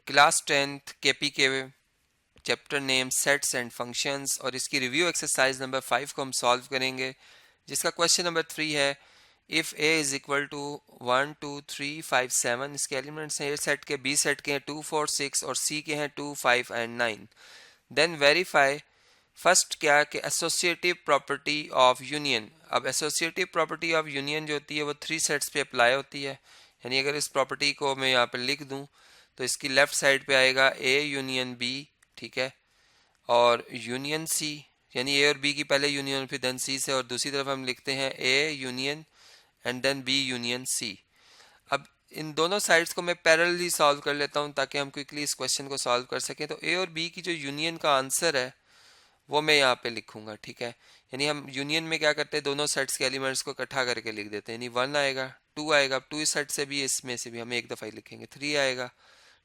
Class 10th KP के chapter name sets and functions और इसकी रिव्यू एक्सरसाइज नंबर 5 को हम सॉल्व करेंगे, जिसका क्वेश्चन नंबर 3 है। If A is equal to 1 2 3 5 7, इसके एलिमेंट्स हैं ए सेट के, बी सेट के हैं 2 4 6 और सी के हैं 2 5 एंड 9। देन वेरीफाई फर्स्ट क्या कि एसोसिएटिव प्रॉपर्टी ऑफ यूनियन। अब एसोसिएटिव प्रॉपर्टी ऑफ यूनियन जो होती है वो 3 सेट्स पे अप्लाई होती है। यानी अगर इस प्रॉपर्टी को मैं यहाँ पे लिख दूँ तो इसकी लेफ्ट साइड पे आएगा ए यूनियन बी, ठीक है, और यूनियन सी, यानी ए और बी की पहले यूनियन फिर देन सी से, और दूसरी तरफ हम लिखते हैं A union and then B union C. अब इन दोनों साइड्स को मैं पैरेलली सॉल्व कर लेता हूँ ताकि हम क्विकली इस क्वेश्चन को सॉल्व कर सकें। तो ए और बी की जो यूनियन का आंसर है वो मैं यहाँ पे लिखूंगा, ठीक है। यानी हम यूनियन में क्या करते हैं, दोनों सेट्स के एलिमेंट्स को इकट्ठा करके लिख देते हैं। यानी 1 आएगा, 2 आएगा, 2 इस सेट से भी इसमें से भी हम एक दफ़ा ही लिखेंगे, 3 आएगा,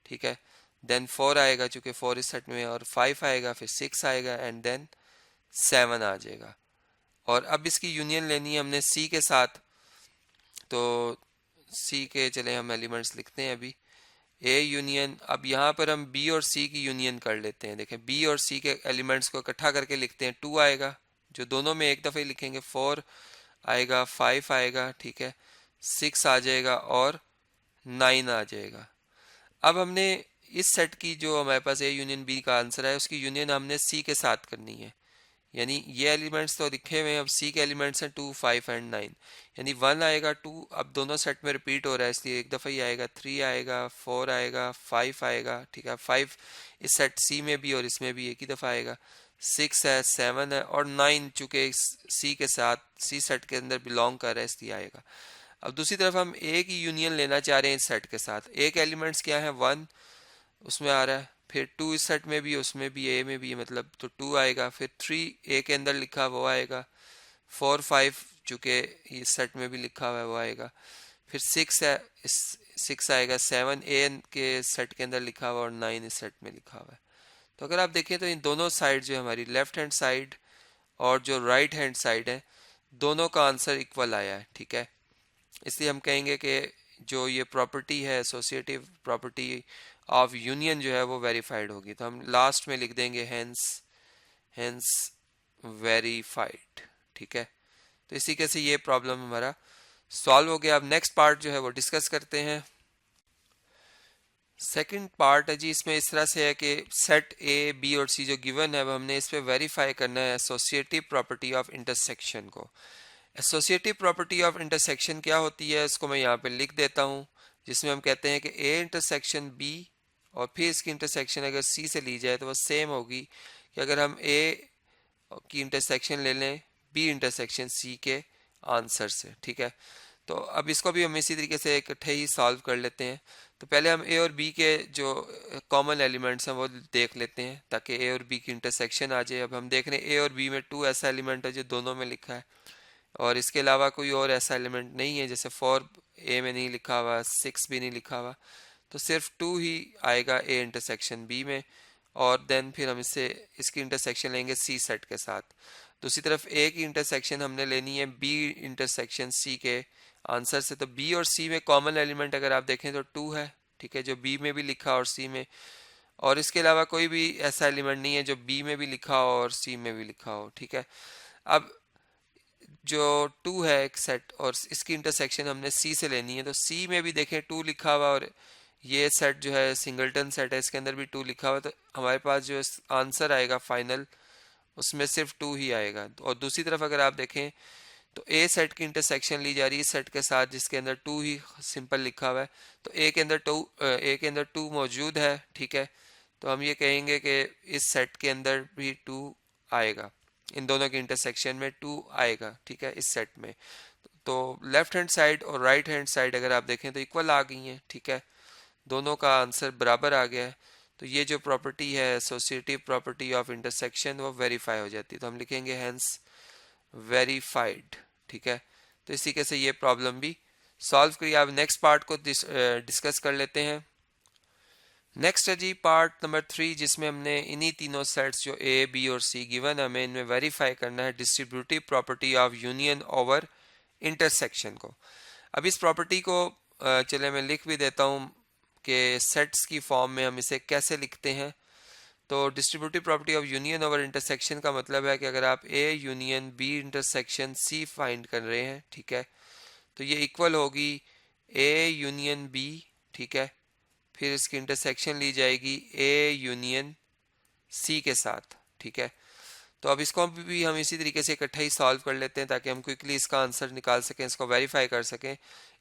ठीक है, देन 4 आएगा चूंकि 4 इस सेट में, और 5 आएगा, फिर 6 आएगा एंड देन 7 आ जाएगा। और अब इसकी यूनियन लेनी है हमने सी के साथ, तो सी के चले हम एलिमेंट्स लिखते हैं अभी। ए यूनियन, अब यहाँ पर हम बी और सी की यूनियन कर लेते हैं। देखें बी और सी के एलिमेंट्स को इकट्ठा करके लिखते हैं। 2 आएगा जो दोनों में एक दफ़े लिखेंगे, 4 आएगा, 5 आएगा, ठीक है, 6 आ जाएगा और 9 आ जाएगा। अब हमने इस सेट की जो हमारे पास ए यूनियन बी का आंसर है उसकी यूनियन हमने सी के साथ करनी है। यानी ये एलिमेंट्स तो लिखे हुए हैं, अब सी के एलिमेंट्स हैं 2 5 एंड 9। यानी 1 आएगा, 2 अब दोनों सेट में रिपीट हो रहा है इसलिए एक दफ़ा ही आएगा, 3 आएगा, 4 आएगा, 5 आएगा, ठीक है, 5 इस सेट सी में भी और इसमें भी एक ही दफ़ा आएगा, 6 है, 7 है और 9 चूँकि सी के साथ सी सेट के अंदर बिलोंग कर रहा है इसलिए आएगा। अब दूसरी तरफ हम ए की यूनियन लेना चाह रहे हैं इस सेट के साथ। ए के एलिमेंट्स क्या है, 1 उसमें आ रहा है, फिर 2 इस सेट में भी उसमें भी ए में भी, मतलब तो 2 आएगा, फिर 3 ए के अंदर लिखा वो आएगा, 4 5 चूँकि इस सेट में भी लिखा हुआ है वो आएगा, फिर 6 है, इस 6 आएगा, 7 ए के सेट के अंदर लिखा हुआ और 9 इस सेट में लिखा हुआ है। तो अगर आप देखें तो इन दोनों साइड जो हमारी लेफ्ट हैंड साइड और जो राइट हैंड साइड है दोनों का आंसर इक्वल आया है, ठीक है। इसलिए हम कहेंगे कि जो ये प्रॉपर्टी है एसोसिएटिव प्रॉपर्टी ऑफ यूनियन जो है वो वेरीफाइड होगी। तो हम लास्ट में लिख देंगे हेंस हेंस वेरीफाइड, ठीक है। तो इसी के से ये प्रॉब्लम हमारा सॉल्व हो गया। अब नेक्स्ट पार्ट जो है वो डिस्कस करते हैं। सेकंड पार्ट है जी, इसमें इस तरह से है कि सेट ए बी और सी जो गिवन है वो हमने इस पे वेरीफाई करना है एसोसिएटिव प्रॉपर्टी ऑफ इंटरसेक्शन को। एसोसिएटिव प्रॉपर्टी ऑफ इंटरसेक्शन क्या होती है इसको मैं यहाँ पे लिख देता हूँ, जिसमें हम कहते हैं कि ए इंटरसेक्शन बी और फिर इसकी इंटरसेक्शन अगर सी से ली जाए तो वो सेम होगी कि अगर हम ए की इंटरसेक्शन ले लें बी इंटरसेक्शन सी के आंसर से, ठीक है। तो अब इसको भी हम इसी तरीके से इकट्ठे ही सॉल्व कर लेते हैं। तो पहले हम ए और बी के जो कॉमन एलिमेंट्स हैं वो देख लेते हैं ताकि ए और बी की इंटरसेक्शन आ जाए। अब हम देख रहे हैं ए और बी में 2 ऐसा एलिमेंट है जो दोनों में लिखा है और इसके अलावा कोई और ऐसा एलिमेंट नहीं है, जैसे 4 ए में नहीं लिखा हुआ, 6 भी नहीं लिखा हुआ, तो सिर्फ 2 ही आएगा ए इंटरसेक्शन बी में। और देन फिर हम इसकी इंटरसेक्शन लेंगे सी सेट के साथ। दूसरी तरफ ए की इंटरसेक्शन हमने लेनी है बी इंटरसेक्शन सी के आंसर से। तो बी और सी में कॉमन एलिमेंट अगर आप देखें तो 2 है, ठीक है, जो बी में भी लिखा और सी में, और इसके अलावा कोई भी ऐसा एलिमेंट नहीं है जो बी में भी लिखा हो और सी में भी लिखा हो, ठीक है। अब जो 2 है एक सेट और इसकी इंटरसेक्शन हमने सी से लेनी है, तो सी में भी देखें 2 लिखा हुआ और ये सेट जो है सिंगलटन सेट है इसके अंदर भी 2 लिखा हुआ, तो हमारे पास जो आंसर आएगा फाइनल उसमें सिर्फ 2 ही आएगा। और दूसरी तरफ अगर आप देखें तो ए सेट की इंटरसेक्शन ली जा रही है इस सेट के साथ जिसके अंदर 2 ही सिंपल लिखा हुआ है, तो ए के अंदर 2 मौजूद है, ठीक है। तो हम ये कहेंगे कि इस सेट के अंदर भी 2 आएगा, इन दोनों की इंटरसेक्शन में 2 आएगा, ठीक है, इस सेट में। तो लेफ्ट हैंड साइड और राइट हैंड साइड अगर आप देखें तो इक्वल आ गई हैं, ठीक है, दोनों का आंसर बराबर आ गया है। तो ये जो प्रॉपर्टी है एसोसिएटिव प्रॉपर्टी ऑफ इंटरसेक्शन वो वेरीफाई हो जाती है। तो हम लिखेंगे हेंस वेरीफाइड, ठीक है। तो इसी के से ये प्रॉब्लम भी सॉल्व करिए। अब नेक्स्ट पार्ट को डिस्कस कर लेते हैं। नेक्स्ट है जी पार्ट नंबर 3, जिसमें हमने इन्हीं तीनों सेट्स जो ए बी और सी गिवन हमें इनमें वेरीफाई करना है distributive property of union over intersection को। अब इस प्रॉपर्टी को चले मैं लिख भी देता हूँ कि सेट्स की फॉर्म में हम इसे कैसे लिखते हैं। तो distributive property of union over intersection का मतलब है कि अगर आप A union B intersection C find कर रहे हैं, ठीक है, तो ये इक्वल होगी ए यूनियन बी, ठीक है, फिर इसकी इंटरसेक्शन ली जाएगी ए यूनियन सी के साथ, ठीक है। तो अब इसको भी हम इसी तरीके से इकट्ठा ही सॉल्व कर लेते हैं ताकि हम क्विकली इसका आंसर निकाल सकें, इसको वेरीफाई कर सकें।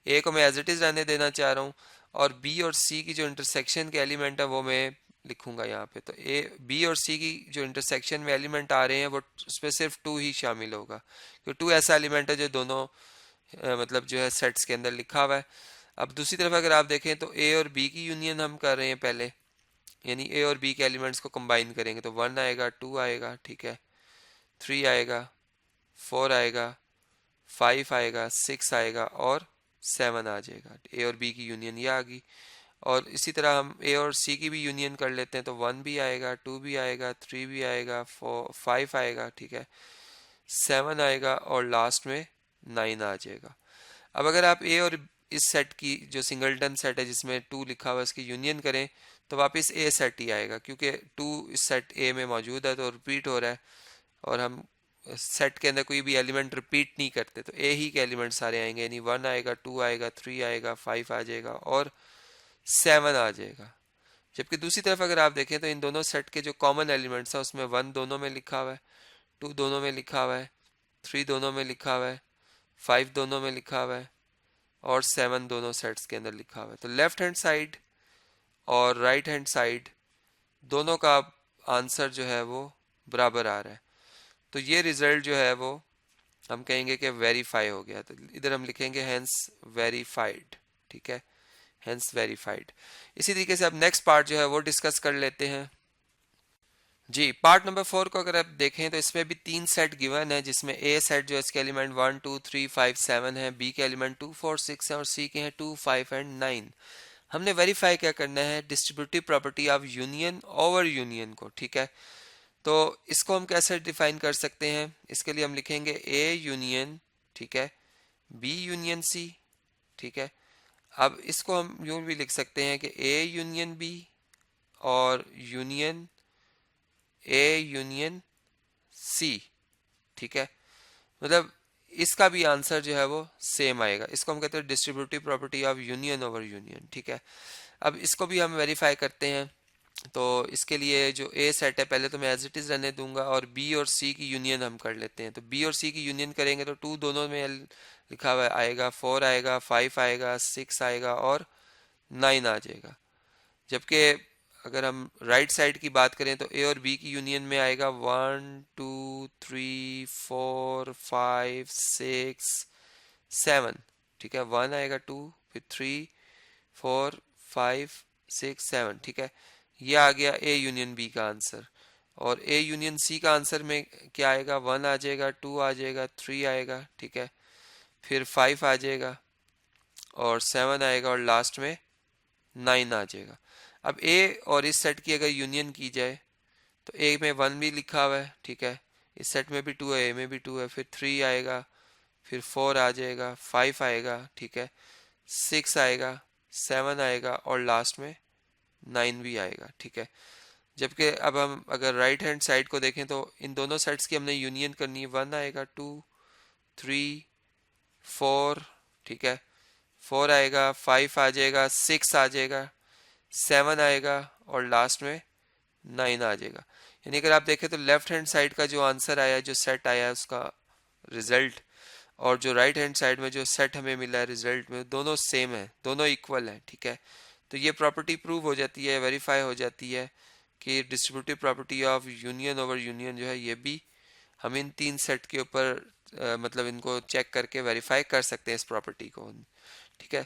ए को मैं एज इट इज़ रहने देना चाह रहा हूँ और बी और सी की जो इंटरसेक्शन के एलिमेंट है वो मैं लिखूंगा यहाँ पे। तो ए बी और सी की जो इंटरसेक्शन में एलिमेंट आ रहे हैं वो उसमें सिर्फ 2 ही शामिल होगा, क्योंकि 2 ऐसा एलिमेंट है जो दोनों मतलब जो है सेट्स के अंदर लिखा हुआ है। अब दूसरी तरफ अगर आप देखें तो ए और बी की यूनियन हम कर रहे हैं पहले, यानी ए और बी के एलिमेंट्स को कंबाइन करेंगे तो 1 आएगा, 2 आएगा, ठीक है, 3 आएगा, 4 आएगा, 5 आएगा, 6 आएगा और 7 आ जाएगा। ए और बी की यूनियन ये आ गई। और इसी तरह हम ए और सी की भी यूनियन कर लेते हैं तो 1 भी आएगा, 2 भी आएगा, 3 भी आएगा, 5 आएगा, ठीक है, 7 आएगा और लास्ट में 9 आ जाएगा। अब अगर आप ए और इस सेट की जो सिंगलटन सेट है जिसमें 2 लिखा हुआ है इसकी यूनियन करें तो वापस ए सेट ही आएगा, क्योंकि 2 इस सेट ए में मौजूद है तो रिपीट हो रहा है और हम सेट के अंदर कोई भी एलिमेंट रिपीट नहीं करते तो ए ही के एलिमेंट सारे आएंगे, यानी 1 आएगा, 2 आएगा, 3 आएगा, 5 आ जाएगा और 7 आ जाएगा। जबकि दूसरी तरफ अगर आप देखें तो इन दोनों सेट के जो कॉमन एलिमेंट्स है उसमें 1 दोनों में लिखा हुआ है, 2 दोनों में लिखा हुआ है, 3 दोनों में लिखा हुआ है, 5 दोनों में लिखा हुआ है और 7 दोनों सेट्स के अंदर लिखा हुआ है। तो लेफ्ट हैंड साइड और राइट हैंड साइड दोनों का आंसर जो है वो बराबर आ रहा है। तो ये रिजल्ट जो है वो हम कहेंगे कि वेरीफाई हो गया। तो इधर हम लिखेंगे हेंस वेरीफाइड, ठीक है, हेंस वेरीफाइड। इसी तरीके से अब नेक्स्ट पार्ट जो है वो डिस्कस कर लेते हैं। जी, पार्ट नंबर 4 को अगर आप देखें तो इसमें भी 3 सेट गिवन है, जिसमें ए सेट जो है इसके एलिमेंट 1 2 3 5 7 है, बी के एलिमेंट 2 4 6 है और सी के हैं 2 5 एंड 9। हमने वेरीफाई क्या करना है, distributive property of union over union को, ठीक है। तो इसको हम कैसे डिफाइन कर सकते हैं, इसके लिए हम लिखेंगे ए यूनियन, ठीक है, बी यूनियन सी, ठीक है। अब इसको हम यूं भी लिख सकते हैं कि ए यूनियन बी और यूनियन ए यूनियन सी, ठीक है, मतलब इसका भी आंसर जो है वो सेम आएगा। इसको हम कहते हैं distributive property of union over union, ठीक है। अब इसको भी हम वेरीफाई करते हैं। तो इसके लिए जो ए सेट है पहले तो मैं एज इट इज रहने दूंगा और बी और सी की यूनियन हम कर लेते हैं। तो बी और सी की यूनियन करेंगे तो 2 दोनों में लिखा हुआ आएगा, 4 आएगा, 5 आएगा, 6 आएगा और 9 आ जाएगा। जबकि अगर हम राइट साइड की बात करें तो ए और बी की यूनियन में आएगा 1 2 3 4 5 6 7, ठीक है, 1 आएगा, 2 फिर 3 4 5 6 7, ठीक है। ये आ गया ए यूनियन बी का आंसर। और ए यूनियन सी का आंसर में क्या आएगा, 1 आ जाएगा, 2 आ जाएगा, 3 आएगा, ठीक है, फिर 5 आ जाएगा और 7 आएगा और लास्ट में 9 आ जाएगा। अब ए और इस सेट की अगर यूनियन की जाए तो ए में 1 भी लिखा हुआ है, ठीक है, इस सेट में भी 2 है, ए में भी 2 है, फिर 3 आएगा, फिर 4 आ जाएगा, 5 आएगा, ठीक है, 6 आएगा, 7 आएगा और लास्ट में 9 भी आएगा, ठीक है। जबकि अब हम अगर राइट हैंड साइड को देखें तो इन दोनों सेट्स की हमने यूनियन करनी है, 1 आएगा, 2 3 4, ठीक है, 4 आएगा, 5 आ जाएगा, 6 आ जाएगा, 7 आएगा और लास्ट में 9 आ जाएगा। यानी अगर आप देखें तो लेफ्ट हैंड साइड का जो आंसर आया, जो सेट आया उसका रिजल्ट, और जो राइट हैंड साइड में जो सेट हमें मिला है रिजल्ट में, दोनों सेम है, दोनों इक्वल है, ठीक है। तो ये प्रॉपर्टी प्रूव हो जाती है, वेरीफाई हो जाती है कि distributive property of union over union जो है ये भी हम इन 3 सेट के ऊपर मतलब इनको चेक करके वेरीफाई कर सकते हैं इस प्रॉपर्टी को, ठीक है।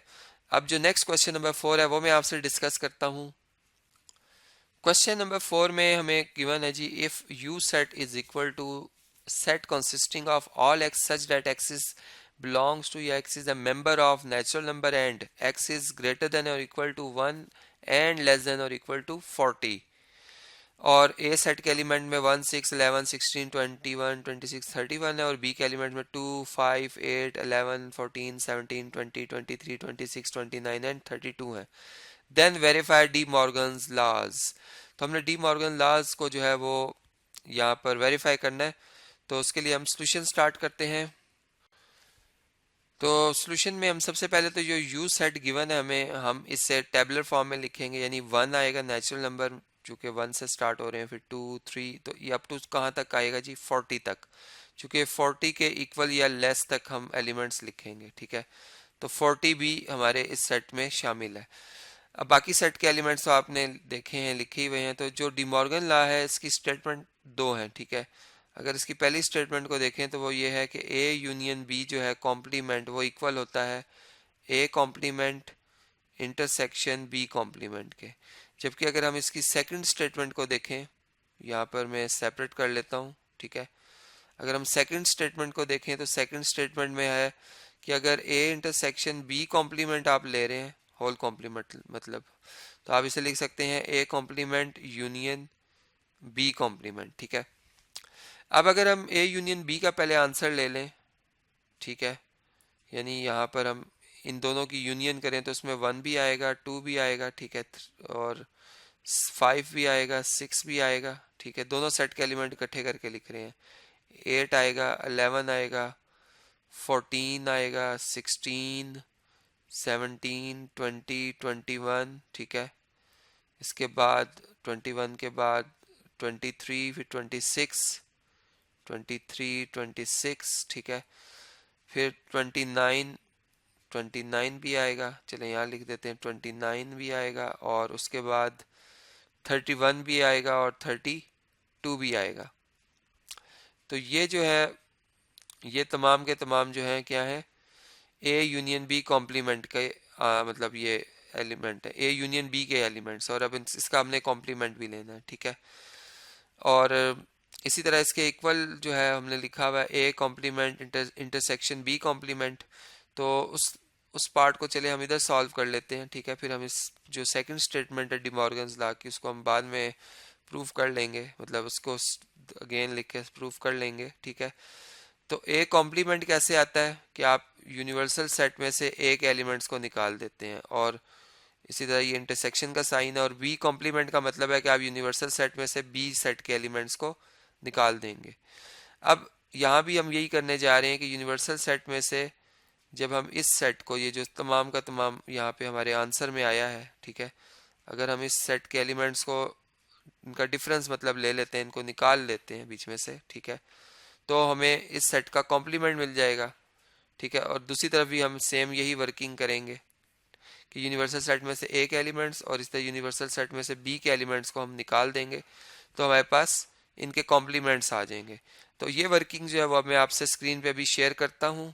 अब जो नेक्स्ट क्वेश्चन नंबर 4 है वो मैं आपसे डिस्कस करता हूँ। क्वेश्चन नंबर 4 में हमें गिवन है जी, if you set is equal to set consisting of all x such that x is belongs to x is a member of natural number and x is greater than or equal to 1 and less than or equal to 40, और a set के element में 1 6 11 16 21 26 31 है और b के element में 2 5 8 11 14 17 20 23 26 29 and 32 है। Then verify De Morgan's laws. तो हमने डी मॉर्गन लॉज को जो है वो यहाँ पर वेरीफाई करना है। तो उसके लिए हम सोल्यूशन स्टार्ट करते हैं। तो सोल्यूशन में हम सबसे पहले तो जो यू सेट गिवन है हमें, हम इसे टेबुलर फॉर्म में लिखेंगे, यानी वन आएगा नेचुरल नंबर, चूँकि वन से स्टार्ट हो रहे हैं, फिर टू थ्री, तो ये अप टू कहाँ तक आएगा जी, 40 तक। चूँकि 40 के इक्वल या लेस तक हम एलिमेंट्स लिखेंगे, ठीक है। तो 40 भी हमारे इस सेट में शामिल है। अब बाकी सेट के एलिमेंट्स तो आपने देखे हैं, लिखे हुए हैं। तो जो डिमॉर्गन लॉ है इसकी स्टेटमेंट दो हैं, ठीक है। अगर इसकी पहली स्टेटमेंट को देखें तो वो ये है कि ए यूनियन बी जो है कॉम्प्लीमेंट वो इक्वल होता है A complement intersection B complement के। जबकि अगर हम इसकी सेकंड स्टेटमेंट को देखें, यहाँ पर मैं सेपरेट कर लेता हूँ, ठीक है। अगर हम सेकंड स्टेटमेंट को देखें तो सेकंड स्टेटमेंट में है कि अगर ए इंटरसेक्शन बी कॉम्प्लीमेंट आप ले रहे हैं, होल कॉम्प्लीमेंट मतलब, तो आप इसे लिख सकते हैं A complement union B complement, ठीक है। अब अगर हम ए यूनियन बी का पहले आंसर ले लें, ठीक है, यानी यहाँ पर हम इन दोनों की यूनियन करें तो उसमें वन भी आएगा, टू भी आएगा, ठीक है, और फाइव भी आएगा, सिक्स भी आएगा, ठीक है। दोनों सेट के एलिमेंट इकट्ठे करके लिख रहे हैं। एट आएगा, 11 आएगा, 14 आएगा, 16, 17, 20, 21, ठीक है। इसके बाद 21 के बाद 23, फिर 26, 23, 26, ठीक है। फिर 29, 29 भी आएगा, चले यहाँ लिख देते हैं, 29 भी आएगा, और उसके बाद 31 भी आएगा और 32 भी आएगा। तो ये जो है, ये तमाम के तमाम जो है क्या है, ए यूनियन बी कॉम्प्लीमेंट के मतलब ये एलिमेंट है, ए यूनियन बी के एलिमेंट्स, और अब इसका हमने कॉम्प्लीमेंट भी लेना है, ठीक है। और इसी तरह इसके इक्वल जो है हमने लिखा हुआ है A complement intersection B complement. तो उस पार्ट को चले हम इधर सॉल्व कर लेते हैं, ठीक है। फिर हम इस जो सेकंड स्टेटमेंट है डिमॉर्गन्स लॉ की, उसको हम बाद में प्रूव कर लेंगे, मतलब उसको अगेन लिख के प्रूव कर लेंगे, ठीक है। तो ए कॉम्प्लीमेंट कैसे आता है कि आप यूनिवर्सल सेट में से एक एलिमेंट्स को निकाल देते हैं, और इसी तरह ये इंटरसेक्शन का साइन है। और बी कॉम्प्लीमेंट का मतलब है कि आप यूनिवर्सल सेट में से बी सेट के एलिमेंट्स को निकाल देंगे। अब यहाँ भी हम यही करने जा रहे हैं कि यूनिवर्सल सेट में से जब हम इस सेट को, ये जो तमाम का तमाम यहाँ पे हमारे आंसर में आया है, ठीक है, अगर हम इस सेट के एलिमेंट्स को, इनका डिफरेंस मतलब ले लेते हैं, इनको निकाल लेते हैं बीच में से, ठीक है, तो हमें इस सेट का कॉम्प्लीमेंट मिल जाएगा, ठीक है। और दूसरी तरफ भी हम सेम यही वर्किंग करेंगे कि यूनिवर्सल सेट में से ए के एलिमेंट्स और इस तरह यूनिवर्सल सेट में से बी के एलिमेंट्स को हम निकाल देंगे, तो हमारे पास इनके कॉम्प्लीमेंट्स आ जाएंगे। तो ये वर्किंग जो है वो मैं आपसे स्क्रीन पे भी शेयर करता हूँ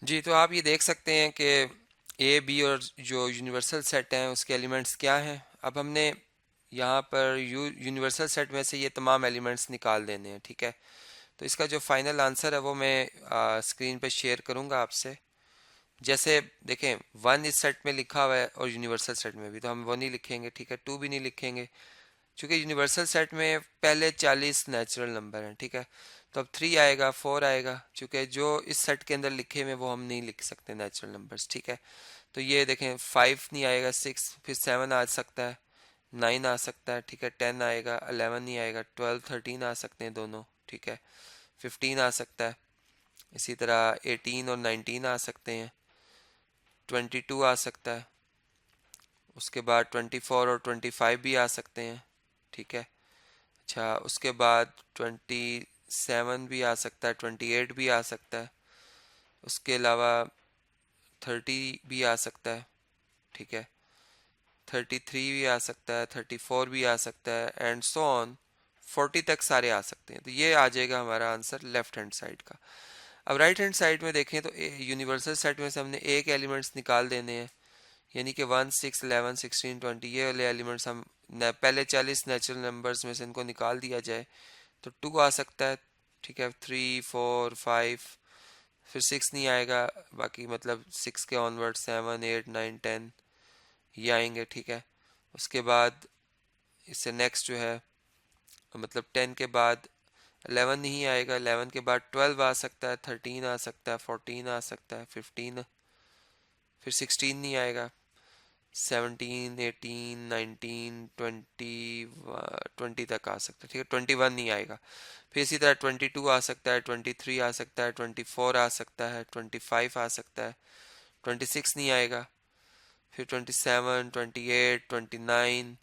जी। तो आप ये देख सकते हैं कि ए बी और जो यूनिवर्सल सेट हैं उसके एलिमेंट्स क्या हैं। अब हमने यहाँ पर यूनिवर्सल सेट में से ये तमाम एलिमेंट्स निकाल देने हैं, ठीक है। तो इसका जो फाइनल आंसर है वो मैं स्क्रीन पे शेयर करूँगा आपसे। जैसे देखें, वन इस सेट में लिखा हुआ है और यूनिवर्सल सेट में भी, तो हम वन ही लिखेंगे, ठीक है, टू भी नहीं लिखेंगे, क्योंकि यूनिवर्सल सेट में पहले 40 नेचुरल नंबर हैं, ठीक है। तो अब थ्री आएगा, फोर आएगा, क्योंकि जो इस सेट के अंदर लिखे हुए वो हम नहीं लिख सकते नेचुरल नंबर्स, ठीक है। तो ये देखें, फाइव नहीं आएगा, सिक्स, फिर सेवन आ सकता है, नाइन आ सकता है, ठीक है, टेन आएगा, 11 नहीं आएगा, 12, 13 आ सकते हैं दोनों, ठीक है, 15 आ सकता है, इसी तरह 18 और 19 आ सकते हैं, 22 आ सकता है, उसके बाद 24 और 25 भी आ सकते हैं, ठीक है। अच्छा, उसके बाद 27 भी आ सकता है, 28 भी आ सकता है, उसके अलावा 30 भी आ सकता है, ठीक है, 33 भी आ सकता है, 34 भी आ सकता है, एंड सो ऑन 40 तक सारे आ सकते हैं। तो ये आ जाएगा हमारा आंसर लेफ्ट हैंड साइड का। अब राइट हैंड साइड में देखें तो यूनिवर्सल सेट में से हमने एक एलिमेंट्स निकाल देने हैं, यानी कि 1, 6, 11, 16, 20 ये वाले एलिमेंट्स हम पहले 40 नेचुरल नंबर्स में से इनको निकाल दिया जाए तो टू आ सकता है, ठीक है, थ्री, फोर, फाइव, फिर सिक्स नहीं आएगा, बाकी मतलब सिक्स के ऑनवर्ड 7, 8, 9, 10 ये आएंगे, ठीक है। उसके बाद इससे नेक्स्ट जो है, मतलब 10 के बाद 11 नहीं आएगा, 11 के बाद 12 आ सकता है, 13 आ सकता है, 14 आ सकता है, 15, फिर 16 नहीं आएगा, 17, 18, 19, 20, 20 तक आ सकता है, ठीक है। 21 नहीं आएगा। फिर इसी तरह 22 आ सकता है, 23 आ सकता है, 24 आ सकता है, 25 आ सकता है, 26 नहीं आएगा। फिर 27, 28, 29,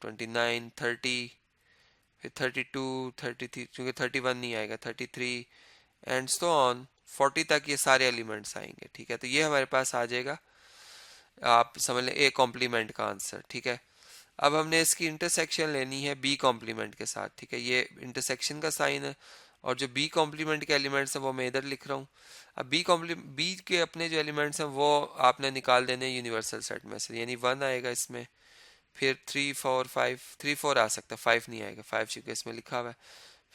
29, 30, फिर 32, 33, क्योंकि 31 नहीं आएगा, 33 एंड सो ऑन 40 तक ये सारे एलिमेंट्स आएंगे, ठीक है। तो ये हमारे पास आ जाएगा, आप समझ लें, ए कॉम्प्लीमेंट का आंसर, ठीक है। अब हमने इसकी इंटरसेक्शन लेनी है बी कॉम्प्लीमेंट के साथ, ठीक है। ये इंटरसेक्शन का साइन है, और जो बी कॉम्प्लीमेंट के एलिमेंट्स हैं वो मैं इधर लिख रहा हूँ। अब बी के अपने जो एलिमेंट्स हैं वो आपने निकाल देने यूनिवर्सल सेट में से, यानी 1 आएगा इसमें, फिर 3, 4, 5, 3, 4 आ सकता है, 5 नहीं आएगा, 5 चूंकि इसमें लिखा हुआ है।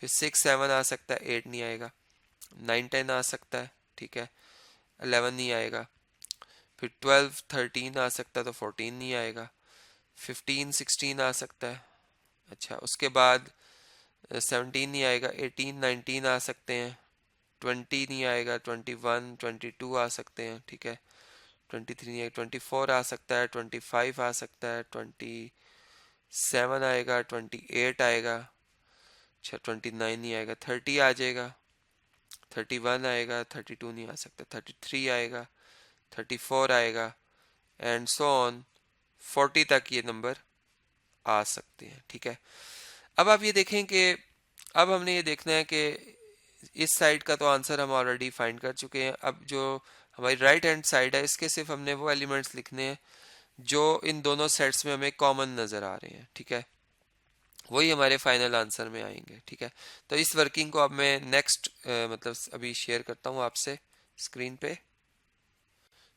फिर 6, 7 आ सकता है, 8 नहीं आएगा। 9, 10 आ सकता है, ठीक है, 11 नहीं आएगा। फिर 12, 13 आ सकता है, तो 14 नहीं आएगा। 15, 16 आ सकता है। अच्छा, उसके बाद 17 नहीं आएगा। 18, 19 आ सकते हैं। 20 नहीं आएगा। 21, 22 आ सकते हैं, ठीक है। 23 नहीं आएगा। 24 आ सकता है। 25 आ सकता है। 27 आएगा। 28 आएगा। अच्छा, 29 नहीं आएगा। 30 आ जाएगा। 31 आएगा। 32 नहीं आ सकता। 33 आएगा। 34 आएगा एंड सो ऑन 40 तक ये नंबर आ सकते हैं, ठीक है। अब आप ये देखें कि अब हमने ये देखना है कि इस साइड का तो आंसर हम ऑलरेडी फाइंड कर चुके हैं। अब जो हमारी राइट हैंड साइड है, इसके सिर्फ हमने वो एलिमेंट्स लिखने हैं जो इन दोनों सेट्स में हमें कॉमन नज़र आ रहे हैं, ठीक है। वही हमारे फाइनल आंसर में आएंगे, ठीक है। तो इस वर्किंग को अब मैं नेक्स्ट मतलब अभी शेयर करता हूँ आपसे स्क्रीन पे।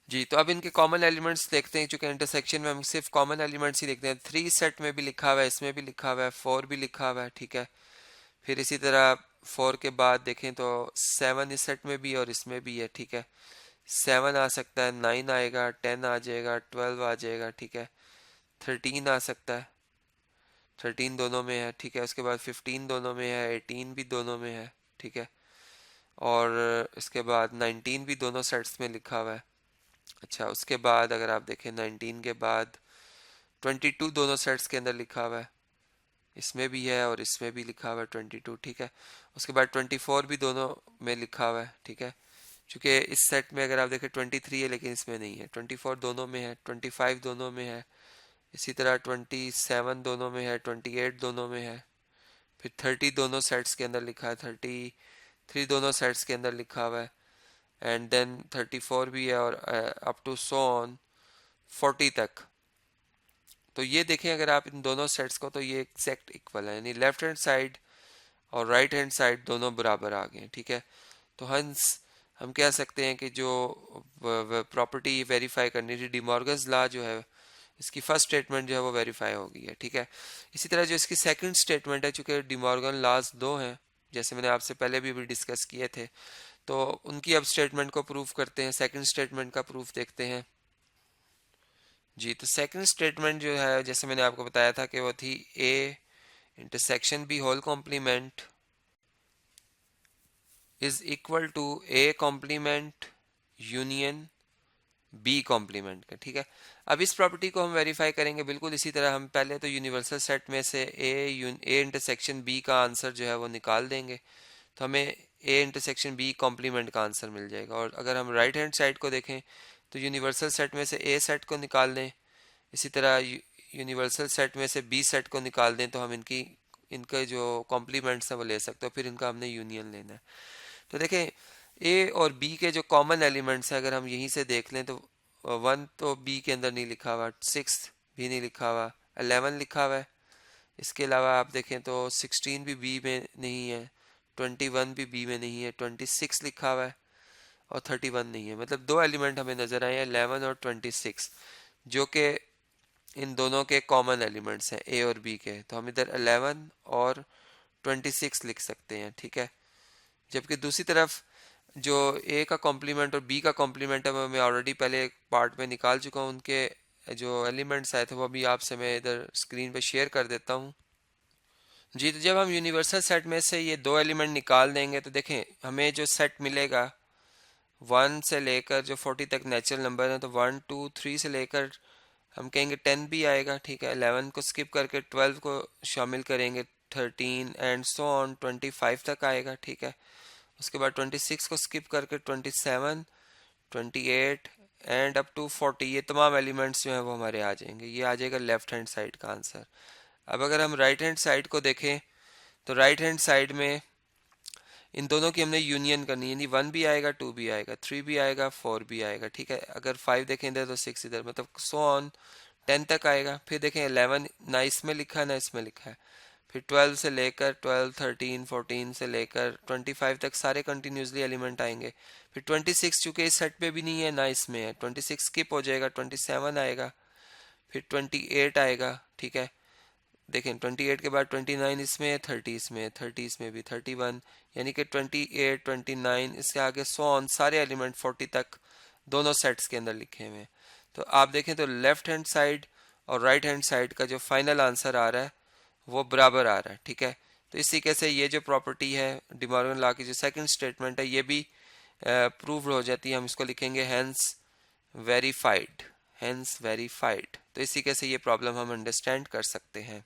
जी, तो अब इनके कॉमन एलिमेंट्स देखते हैं, चूंकि इंटरसेक्शन में हम सिर्फ कॉमन एलिमेंट्स ही देखते हैं। 3 सेट में भी लिखा हुआ है, इसमें भी लिखा हुआ है, 4 भी लिखा हुआ है, ठीक है। फिर इसी तरह 4 के बाद देखें तो 7 इस सेट में भी है और इसमें भी है, ठीक है। 7 आ सकता है, 9 आएगा, 10 आ जाएगा, 12 आ जाएगा, ठीक है। 13 आ सकता है, 13 दोनों में है, ठीक है। उसके बाद 15 दोनों में है, 18 भी दोनों में है, ठीक है। और इसके बाद 19 भी दोनों सेट्स में लिखा हुआ है। अच्छा, उसके बाद अगर आप देखें 19 के बाद 22 दोनों सेट्स के अंदर लिखा हुआ है, इसमें भी है और इसमें भी लिखा हुआ है 22, ठीक है। उसके बाद 24 भी दोनों में लिखा हुआ है, ठीक है। चूँकि इस सेट में अगर आप देखें 23 है लेकिन इसमें नहीं है। 24 दोनों में है, 25 दोनों में है, इसी तरह 27 दोनों में है, 28 दोनों में है। फिर 30 दोनों सेट्स के अंदर लिखा है, 33 दोनों सेट्स के अंदर लिखा हुआ है, एंड देन 34 भी है, और अप टू सो ऑन 40 तक। तो ये देखें अगर आप इन दोनों सेट्स को, तो ये एक्जैक्ट इक्वल है, यानी लेफ्ट हैंड साइड और राइट हैंड साइड दोनों बराबर आ गए, ठीक है। तो हंस हम कह सकते हैं कि जो प्रॉपर्टी वेरीफाई करनी थी, डिमॉर्गन्स लॉ जो है, इसकी फर्स्ट स्टेटमेंट जो है वो वेरीफाई हो गई है, ठीक है। इसी तरह जो इसकी सेकंड स्टेटमेंट है, चूंकि डिमॉर्गन लॉज दो हैं, जैसे मैंने आपसे पहले भी डिस्कस किए थे, तो उनकी अब स्टेटमेंट को प्रूफ करते हैं। सेकंड स्टेटमेंट का प्रूफ देखते हैं। जी, तो सेकंड स्टेटमेंट जो है, जैसे मैंने आपको बताया था कि वो थी A intersection B whole complement is equal to A complement union B complement का, ठीक है। अब इस प्रॉपर्टी को हम वेरीफाई करेंगे बिल्कुल इसी तरह। हम पहले तो यूनिवर्सल सेट में से ए इंटरसेक्शन बी का आंसर जो है वो निकाल देंगे, तो हमें ए इंटरसेक्शन बी कॉम्प्लीमेंट का आंसर मिल जाएगा। और अगर हम राइट हैंड साइड को देखें तो यूनिवर्सल सेट में से ए सेट को निकाल दें, इसी तरह यूनिवर्सल सेट में से बी सेट को निकाल दें, तो हम इनके जो कॉम्प्लीमेंट्स हैं वो ले सकते हो, फिर इनका हमने यूनियन लेना है। तो देखें, ए और बी के जो कॉमन एलिमेंट्स हैं अगर हम यहीं से देख लें तो 1 तो बी के अंदर नहीं लिखा हुआ, 6 भी नहीं लिखा हुआ, 11 लिखा हुआ है। इसके अलावा आप देखें तो 16 भी बी में नहीं है, 21 भी बी में नहीं है, 26 लिखा हुआ है, और 31 नहीं है। मतलब दो एलिमेंट हमें नज़र आए हैं, 11 और 26, जो कि इन दोनों के कॉमन एलिमेंट्स हैं ए और बी के। तो हम इधर 11 और 26 लिख सकते हैं, ठीक है। जबकि दूसरी तरफ जो ए का कॉम्प्लीमेंट और बी का कॉम्प्लीमेंट है वो मैं ऑलरेडी पहले एक पार्ट में निकाल चुका हूँ। उनके जो एलिमेंट्स आए थे वो भी आपसे मैं इधर स्क्रीन पे शेयर कर देता हूँ। जी, तो जब हम यूनिवर्सल सेट में से ये दो एलिमेंट निकाल देंगे तो देखें हमें जो सेट मिलेगा 1 से लेकर जो 40 तक नेचुरल नंबर है, तो 1, 2, 3 से लेकर हम कहेंगे 10 भी आएगा, ठीक है। 11 को स्किप करके 12 को शामिल करेंगे, 13 एंड सो ऑन 25 तक आएगा, ठीक है। उसके बाद 26 को स्किप करके 27, 28 एंड अप टू 40, ये तमाम एलिमेंट्स जो हैं वो हमारे आ जाएंगे। ये आ जाएगा लेफ्ट हैंड साइड का आंसर। अब अगर हम राइट हैंड साइड को देखें तो राइट हैंड साइड में इन दोनों की हमने यूनियन करनी है, यानी 1 भी आएगा, 2 भी आएगा, 3 भी आएगा, 4 भी आएगा, ठीक है। अगर 5 देखें इधर तो 6 इधर, मतलब सो ऑन 10 तक आएगा। फिर देखें 11 ना इसमें लिखा है ना इसमें लिखा है। फिर 12 से लेकर 12, 13, 14 से लेकर 25 तक सारे कंटिन्यूसली एलिमेंट आएंगे। फिर 26 चूंकि इस सेट पे भी नहीं है ना इसमें है, 26 स्किप हो जाएगा, 27 आएगा, फिर 28 आएगा, ठीक है। देखें 28 के बाद 29 इसमें है, 30 इसमें है, 30 इसमें भी, 31, यानी कि 28, 29 इसके आगे सो ऑन सारे एलिमेंट 40 तक दोनों सेट्स के अंदर लिखे हुए हैं। तो आप देखें तो लेफ्ट हैंड साइड और राइट हैंड साइड का जो फाइनल आंसर आ रहा है वो बराबर आ रहा है, ठीक है। तो इस तरीके से ये जो प्रॉपर्टी है डे मॉर्गन लॉ की जो सेकंड स्टेटमेंट है ये भी प्रूव्ड हो जाती है। हम इसको लिखेंगे हेंस वेरीफाइड, हेंस वेरीफाइड। तो इसी तरीके से ये प्रॉब्लम हम अंडरस्टैंड कर सकते हैं।